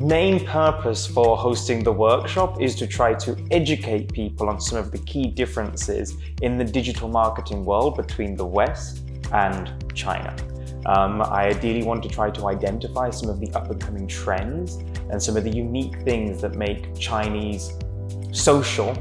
main purpose for hosting the workshop is to try to educate people on some of the key differences in the digital marketing world between the West and China. I ideally want to try to identify some of the up-and-coming trends and some of the unique things that make Chinese social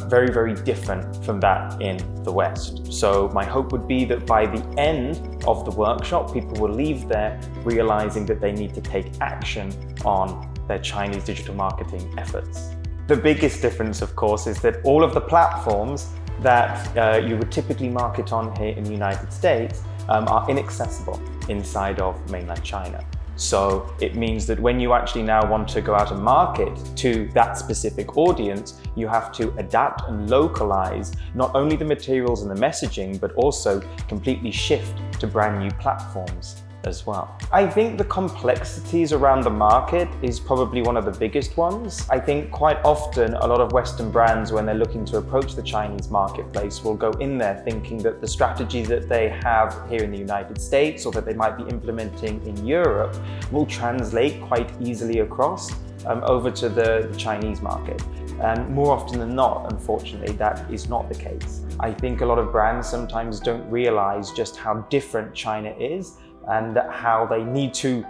very, very different from that in the West. So my hope would be that by the end of the workshop, people will leave there realizing that they need to take action on their Chinese digital marketing efforts. The biggest difference, of course, is that all of the platforms that you would typically market on here in the United States are inaccessible inside of mainland China. So it means that when you actually now want to go out and market to that specific audience, you have to adapt and localize not only the materials and the messaging, but also completely shift to brand new platforms as well. I think the complexities around the market is probably one of the biggest ones. I think quite often a lot of Western brands, when they're looking to approach the Chinese marketplace, will go in there thinking that the strategies that they have here in the United States or that they might be implementing in Europe will translate quite easily across over to the Chinese market. And more often than not, unfortunately, that is not the case. I think a lot of brands sometimes don't realize just how different China is and how they need to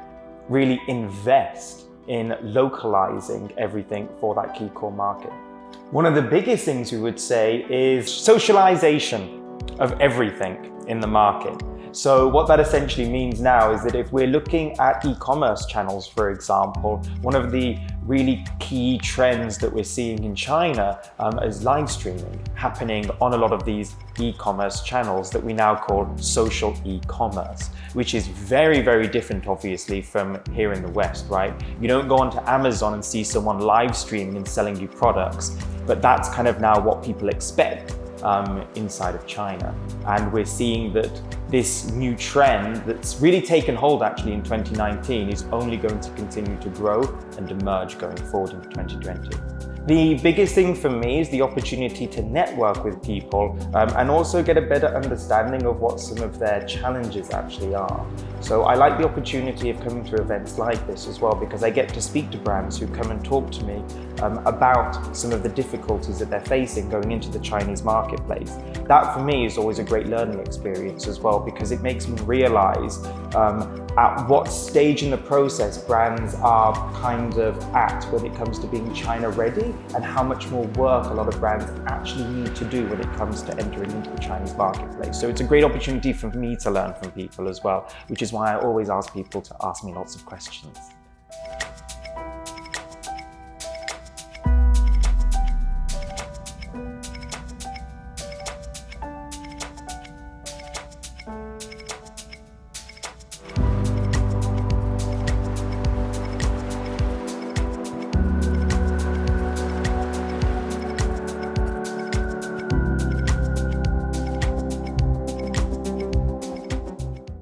really invest in localizing everything for that key core market. One of the biggest things we would say is socialization of everything in the market. So what that essentially means now is that if we're looking at e-commerce channels, for example, one of the really key trends that we're seeing in China is live streaming happening on a lot of these e-commerce channels that we now call social e-commerce, which is very, very different, obviously, from here in the West, right? You don't go onto Amazon and see someone live streaming and selling you products, but that's kind of now what people expect inside of China. And we're seeing that this new trend that's really taken hold actually in 2019 is only going to continue to grow and emerge going forward into 2020. The biggest thing for me is the opportunity to network with people and also get a better understanding of what some of their challenges actually are. So I like the opportunity of coming to events like this as well, because I get to speak to brands who come and talk to me about some of the difficulties that they're facing going into the Chinese marketplace. That for me is always a great learning experience as well, because it makes me realize at what stage in the process brands are kind of at when it comes to being China ready, and how much more work a lot of brands actually need to do when it comes to entering into the Chinese marketplace. So it's a great opportunity for me to learn from people as well, which is why I always ask people to ask me lots of questions.